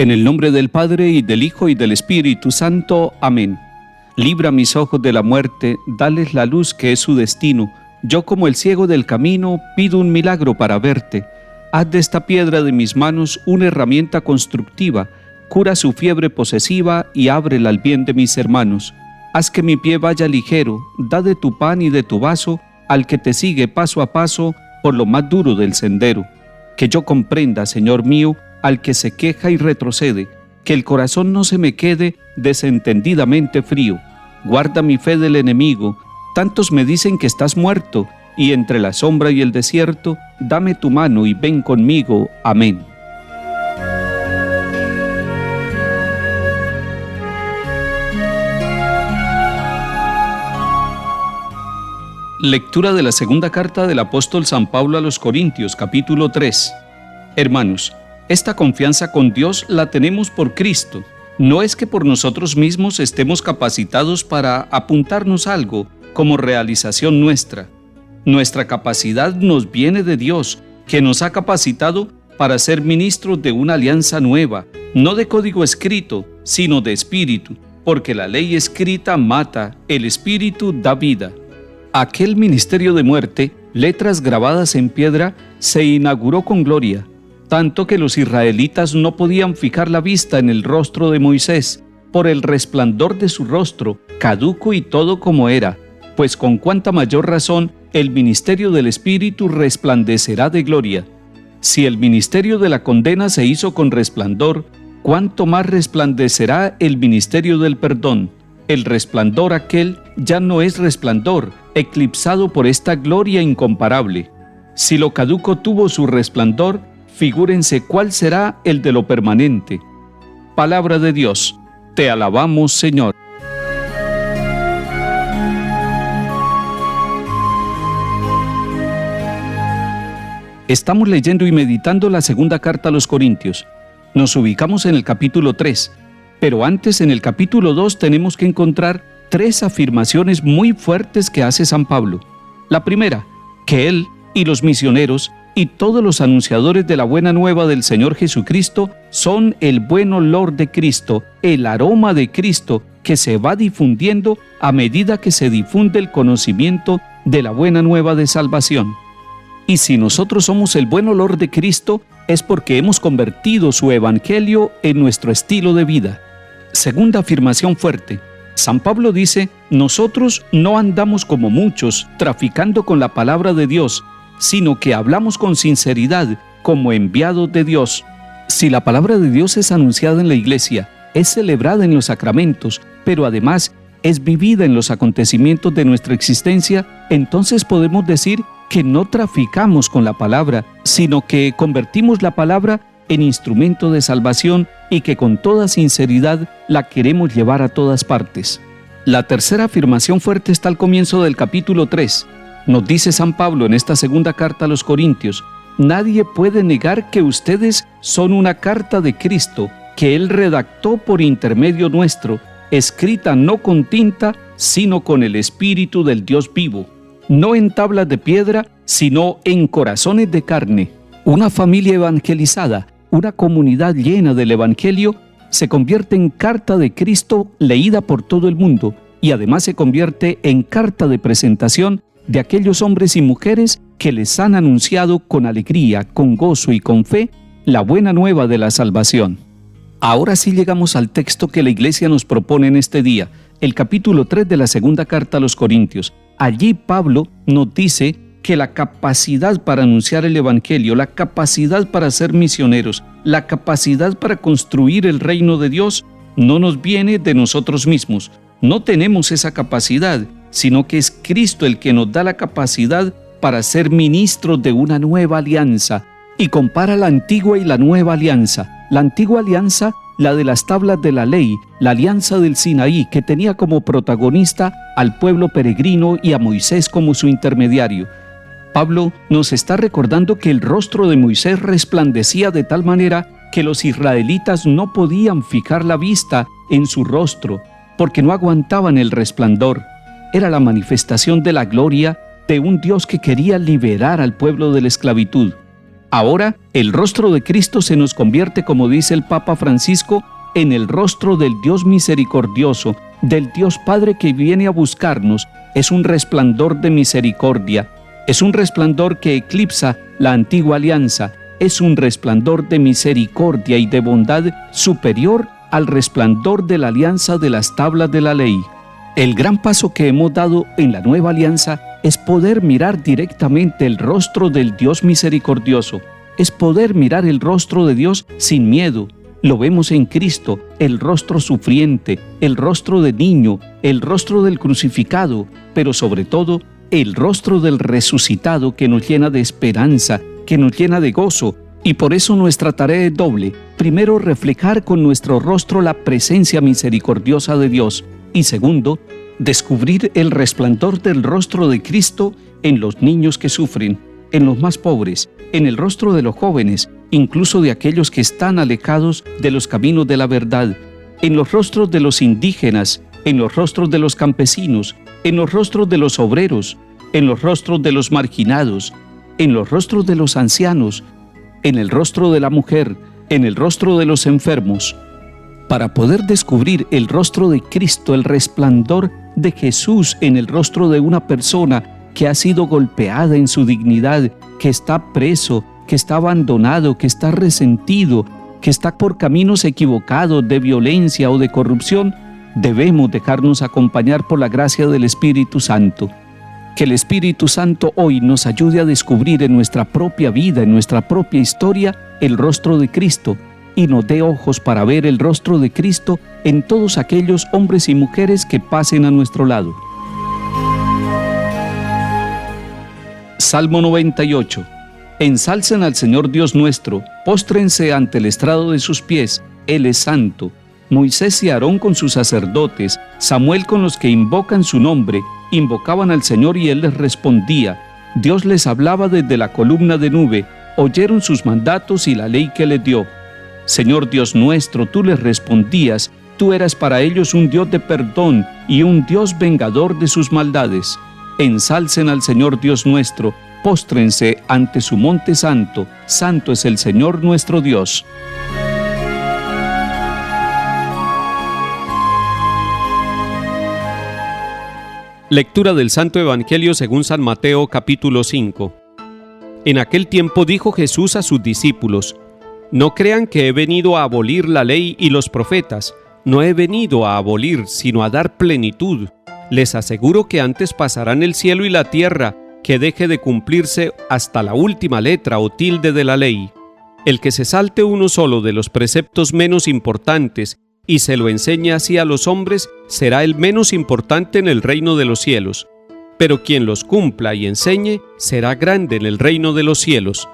En el nombre del Padre, y del Hijo, y del Espíritu Santo. Amén. Libra mis ojos de la muerte, dales la luz que es su destino. Yo, como el ciego del camino, pido un milagro para verte. Haz de esta piedra de mis manos una herramienta constructiva. Cura su fiebre posesiva y ábrela al bien de mis hermanos. Haz que mi pie vaya ligero, da de tu pan y de tu vaso al que te sigue paso a paso por lo más duro del sendero. Que yo comprenda, Señor mío, al que se queja y retrocede, que el corazón no se me quede desentendidamente frío. Guarda mi fe del enemigo, tantos me dicen que estás muerto, y entre la sombra y el desierto, dame tu mano y ven conmigo. Amén. Lectura de la segunda carta del apóstol San Pablo a los Corintios, capítulo 3. Hermanos, esta confianza con Dios la tenemos por Cristo. No es que por nosotros mismos estemos capacitados para apuntarnos algo como realización nuestra. Nuestra capacidad nos viene de Dios, que nos ha capacitado para ser ministros de una alianza nueva, no de código escrito, sino de espíritu, porque la ley escrita mata, el espíritu da vida. Aquel ministerio de muerte, letras grabadas en piedra, se inauguró con gloria, tanto que los israelitas no podían fijar la vista en el rostro de Moisés, por el resplandor de su rostro, caduco y todo como era, pues con cuánta mayor razón el ministerio del Espíritu resplandecerá de gloria. Si el ministerio de la condena se hizo con resplandor, cuánto más resplandecerá el ministerio del perdón. El resplandor aquel ya no es resplandor, eclipsado por esta gloria incomparable. Si lo caduco tuvo su resplandor, figúrense cuál será el de lo permanente. Palabra de Dios. Te alabamos, Señor. Estamos leyendo y meditando la segunda carta a los Corintios. Nos ubicamos en el capítulo 3, pero antes en el capítulo 2 tenemos que encontrar 3 afirmaciones muy fuertes que hace San Pablo. La primera, que él y los misioneros y todos los anunciadores de la buena nueva del Señor Jesucristo son el buen olor de Cristo, el aroma de Cristo que se va difundiendo a medida que se difunde el conocimiento de la buena nueva de salvación. Y si nosotros somos el buen olor de Cristo, es porque hemos convertido su evangelio en nuestro estilo de vida. Segunda afirmación fuerte. San Pablo dice, nosotros no andamos como muchos, traficando con la palabra de Dios, sino que hablamos con sinceridad, como enviados de Dios. Si la palabra de Dios es anunciada en la iglesia, es celebrada en los sacramentos, pero además es vivida en los acontecimientos de nuestra existencia, entonces podemos decir que no traficamos con la palabra, sino que convertimos la palabra en instrumento de salvación y que con toda sinceridad la queremos llevar a todas partes. La tercera afirmación fuerte está al comienzo del capítulo 3. Nos dice San Pablo en esta segunda carta a los Corintios, nadie puede negar que ustedes son una carta de Cristo, que Él redactó por intermedio nuestro, escrita no con tinta, sino con el Espíritu del Dios vivo, no en tablas de piedra, sino en corazones de carne. Una familia evangelizada, una comunidad llena del Evangelio, se convierte en carta de Cristo leída por todo el mundo y además se convierte en carta de presentación de aquellos hombres y mujeres que les han anunciado con alegría, con gozo y con fe la buena nueva de la salvación. Ahora sí llegamos al texto que la Iglesia nos propone en este día, el capítulo 3 de la segunda carta a los Corintios. Allí Pablo nos dice que la capacidad para anunciar el Evangelio, la capacidad para ser misioneros, la capacidad para construir el reino de Dios, no nos viene de nosotros mismos. No tenemos esa capacidad, sino que es Cristo el que nos da la capacidad para ser ministros de una nueva alianza. Y compara la antigua y la nueva alianza. La antigua alianza, la de las tablas de la ley, la alianza del Sinaí, que tenía como protagonista al pueblo peregrino y a Moisés como su intermediario. Pablo nos está recordando que el rostro de Moisés resplandecía de tal manera que los israelitas no podían fijar la vista en su rostro, porque no aguantaban el resplandor. Era la manifestación de la gloria de un Dios que quería liberar al pueblo de la esclavitud. Ahora, el rostro de Cristo se nos convierte, como dice el Papa Francisco, en el rostro del Dios misericordioso, del Dios Padre que viene a buscarnos. Es un resplandor de misericordia, es un resplandor que eclipsa la antigua alianza, es un resplandor de misericordia y de bondad superior al resplandor de la alianza de las tablas de la ley. El gran paso que hemos dado en la nueva alianza es poder mirar directamente el rostro del Dios misericordioso, es poder mirar el rostro de Dios sin miedo. Lo vemos en Cristo, el rostro sufriente, el rostro de niño, el rostro del crucificado, pero sobre todo, el rostro del resucitado que nos llena de esperanza, que nos llena de gozo. Y por eso nuestra tarea es doble. Primero, reflejar con nuestro rostro la presencia misericordiosa de Dios. Y segundo, descubrir el resplandor del rostro de Cristo en los niños que sufren, en los más pobres, en el rostro de los jóvenes, incluso de aquellos que están alejados de los caminos de la verdad, en los rostros de los indígenas, en los rostros de los campesinos, en los rostros de los obreros, en los rostros de los marginados, en los rostros de los ancianos, en el rostro de la mujer, en el rostro de los enfermos. Para poder descubrir el rostro de Cristo, el resplandor de Jesús en el rostro de una persona que ha sido golpeada en su dignidad, que está preso, que está abandonado, que está resentido, que está por caminos equivocados de violencia o de corrupción, debemos dejarnos acompañar por la gracia del Espíritu Santo. Que el Espíritu Santo hoy nos ayude a descubrir en nuestra propia vida, en nuestra propia historia, el rostro de Cristo, y nos dé ojos para ver el rostro de Cristo en todos aquellos hombres y mujeres que pasen a nuestro lado. Salmo 98. Ensalcen al Señor Dios nuestro, póstrense ante el estrado de sus pies, Él es santo. Moisés y Aarón con sus sacerdotes, Samuel con los que invocan su nombre, invocaban al Señor y Él les respondía. Dios les hablaba desde la columna de nube, oyeron sus mandatos y la ley que les dio. Señor Dios nuestro, tú les respondías, tú eras para ellos un Dios de perdón y un Dios vengador de sus maldades. Ensalcen al Señor Dios nuestro, póstrense ante su monte santo, santo es el Señor nuestro Dios. Lectura del Santo Evangelio según San Mateo, capítulo 5. En aquel tiempo dijo Jesús a sus discípulos: No crean que he venido a abolir la ley y los profetas. No he venido a abolir, sino a dar plenitud. Les aseguro que antes pasarán el cielo y la tierra, que deje de cumplirse hasta la última letra o tilde de la ley. El que se salte uno solo de los preceptos menos importantes y se lo enseñe así a los hombres, será el menos importante en el reino de los cielos. Pero quien los cumpla y enseñe, será grande en el reino de los cielos.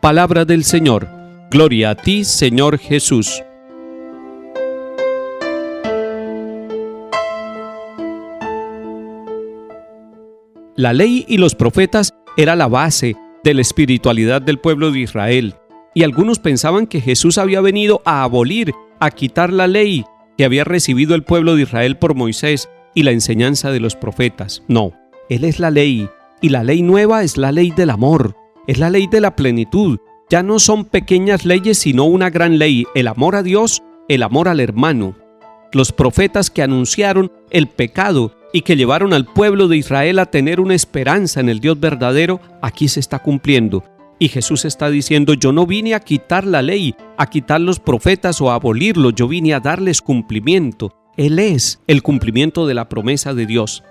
Palabra del Señor. Gloria a ti, Señor Jesús. La ley y los profetas era la base de la espiritualidad del pueblo de Israel, y algunos pensaban que Jesús había venido a abolir, a quitar la ley que había recibido el pueblo de Israel por Moisés y la enseñanza de los profetas. No, Él es la ley, y la ley nueva es la ley del amor, es la ley de la plenitud. Ya no son pequeñas leyes, sino una gran ley, el amor a Dios, el amor al hermano. Los profetas que anunciaron el pecado y que llevaron al pueblo de Israel a tener una esperanza en el Dios verdadero, aquí se está cumpliendo. Y Jesús está diciendo: yo no vine a quitar la ley, a quitar los profetas o a abolirlos, yo vine a darles cumplimiento. Él es el cumplimiento de la promesa de Dios.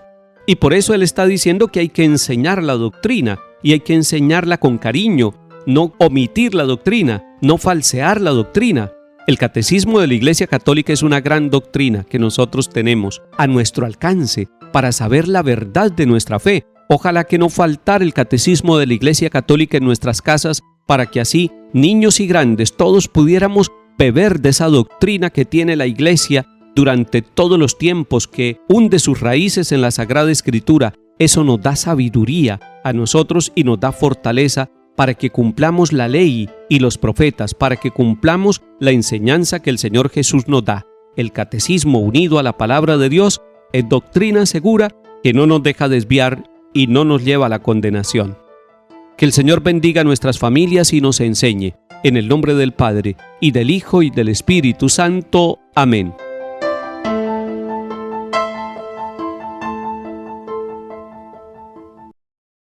Y por eso Él está diciendo que hay que enseñar la doctrina, y hay que enseñarla con cariño, no omitir la doctrina, no falsear la doctrina. El catecismo de la Iglesia Católica es una gran doctrina que nosotros tenemos a nuestro alcance para saber la verdad de nuestra fe. Ojalá que no faltara el catecismo de la Iglesia Católica en nuestras casas, para que así niños y grandes todos pudiéramos beber de esa doctrina que tiene la Iglesia durante todos los tiempos, que hunde sus raíces en la Sagrada Escritura. Eso nos da sabiduría a nosotros y nos da fortaleza para que cumplamos la ley y los profetas, para que cumplamos la enseñanza que el Señor Jesús nos da. El catecismo unido a la palabra de Dios es doctrina segura que no nos deja desviar y no nos lleva a la condenación. Que el Señor bendiga nuestras familias y nos enseñe. En el nombre del Padre, y del Hijo, y del Espíritu Santo. Amén.